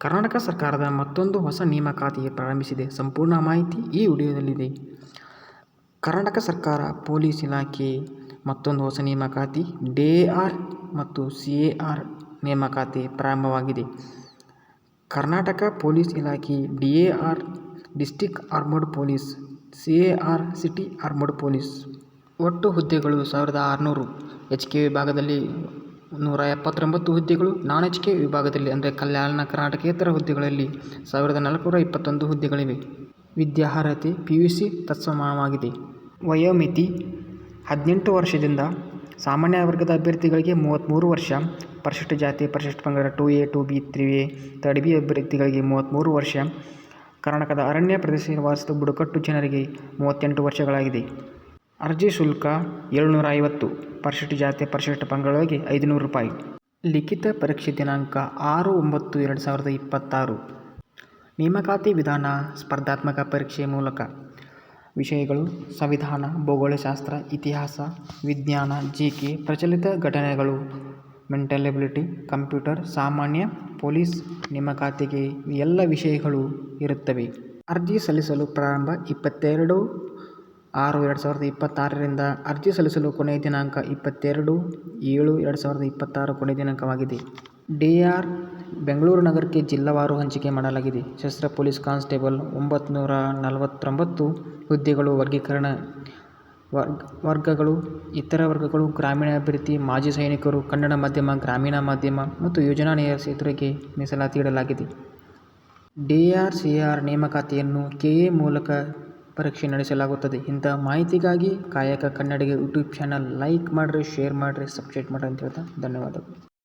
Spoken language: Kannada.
ಕರ್ನಾಟಕ ಸರ್ಕಾರದ ಮತ್ತೊಂದು ಹೊಸ ನೇಮಕಾತಿ ಪ್ರಾರಂಭಿಸಿದೆ. ಸಂಪೂರ್ಣ ಮಾಹಿತಿ ಈ ವಿಡಿಯೋದಲ್ಲಿದೆ. ಕರ್ನಾಟಕ ಸರ್ಕಾರ ಪೊಲೀಸ್ ಇಲಾಖೆ ಮತ್ತೊಂದು ಹೊಸ ನೇಮಕಾತಿ DAR ಮತ್ತು CAR ನೇಮಕಾತಿ ಪ್ರಾರಂಭವಾಗಿದೆ. ಕರ್ನಾಟಕ ಪೊಲೀಸ್ ಇಲಾಖೆ DAR district armed police, CAR city armed police. ಒಟ್ಟು ಹುದ್ದೆಗಳು 1600. HK ವಿಭಾಗದಲ್ಲಿ 179 ಹುದ್ದೆಗಳು, ನಾನ್ HK ವಿಭಾಗದಲ್ಲಿ ಅಂದರೆ ಕಲ್ಯಾಣ ಕರ್ನಾಟಕೇತರ ಹುದ್ದೆಗಳಲ್ಲಿ 1421 ಹುದ್ದೆಗಳಿವೆ. ವಿದ್ಯಾರ್ಹತೆ PUC ತತ್ಸಮಾನವಾಗಿದೆ. ವಯೋಮಿತಿ 18 ವರ್ಷದಿಂದ ಸಾಮಾನ್ಯ ವರ್ಗದ ಅಭ್ಯರ್ಥಿಗಳಿಗೆ 33 ವರ್ಷ, ಪರಿಶಿಷ್ಟ ಜಾತಿ ಪರಿಶಿಷ್ಟ ಪಂಗಡ 2A 2B 3A 3rd B ಅಭ್ಯರ್ಥಿಗಳಿಗೆ 33 ವರ್ಷ, ಕರ್ನಾಟಕದ ಅರಣ್ಯ ಪ್ರದೇಶದಲ್ಲಿ ವಾಸಿಸುವ ಬುಡಕಟ್ಟು ಜನರಿಗೆ 38 ವರ್ಷಗಳಾಗಿದೆ. ಅರ್ಜಿ ಶುಲ್ಕ 750, ಪರಿಶಿಷ್ಟ ಜಾತಿ ಪರಿಶಿಷ್ಟ ಪಂಗಡಗಳಿಗೆ 500 ರೂಪಾಯಿ. ಲಿಖಿತ ಪರೀಕ್ಷೆ ದಿನಾಂಕ 6/9/2026. ನೇಮಕಾತಿ ವಿಧಾನ ಸ್ಪರ್ಧಾತ್ಮಕ ಪರೀಕ್ಷೆ ಮೂಲಕ. ವಿಷಯಗಳು: ಸಂವಿಧಾನ, ಭೂಗೋಳಶಾಸ್ತ್ರ, ಇತಿಹಾಸ, ವಿಜ್ಞಾನ, GK, ಪ್ರಚಲಿತ ಘಟನೆಗಳು, ಮೆಂಟಲ್ ಎಬಿಲಿಟಿ, ಕಂಪ್ಯೂಟರ್, ಸಾಮಾನ್ಯ, ಪೊಲೀಸ್. ನೇಮಕಾತಿಗೆ ಎಲ್ಲ ವಿಷಯಗಳು ಇರುತ್ತವೆ. ಅರ್ಜಿ ಸಲ್ಲಿಸಲು ಪ್ರಾರಂಭ 22/6/2026 ಅರ್ಜಿ ಸಲ್ಲಿಸಲು ಕೊನೆಯ ದಿನಾಂಕ 22/7/2026 ಕೊನೆಯ ದಿನಾಂಕವಾಗಿದೆ. DAR ಬೆಂಗಳೂರು ನಗರಕ್ಕೆ ಜಿಲ್ಲಾವಾರು ಹಂಚಿಕೆ ಮಾಡಲಾಗಿದೆ. ಸಶಸ್ತ್ರ ಪೊಲೀಸ್ ಕಾನ್ಸ್ಟೇಬಲ್ 949 ಹುದ್ದೆಗಳು. ವರ್ಗೀಕರಣ: ವರ್ಗಗಳು: ಇತರ ವರ್ಗಗಳು, ಗ್ರಾಮೀಣ ಅಭಿವೃದ್ಧಿ, ಮಾಜಿ ಸೈನಿಕರು, ಕನ್ನಡ ಮಾಧ್ಯಮ, ಗ್ರಾಮೀಣ ಮಾಧ್ಯಮ ಮತ್ತು ಯೋಜನಾ ನೇತೃತ್ವಕ್ಕೆ ಮೀಸಲಾತಿ ಇಡಲಾಗಿದೆ. DAR CAR ನೇಮಕಾತಿಯನ್ನು KA ಮೂಲಕ ಪರೀಕ್ಷೆ ನಡೆಸಲಾಗುತ್ತದೆ. ಇಂತಹ ಮಾಹಿತಿಗಾಗಿ ಕಾಯಕ ಕನ್ನಡಿಗ ಯೂಟ್ಯೂಬ್ ಚಾನಲ್ ಲೈಕ್ ಮಾಡಿರಿ, ಶೇರ್ ಮಾಡಿರಿ, ಸಬ್ಸ್ಕ್ರೈಬ್ ಮಾಡಿರಿ ಅಂತ ಹೇಳ್ತಾ ಧನ್ಯವಾದಗಳು.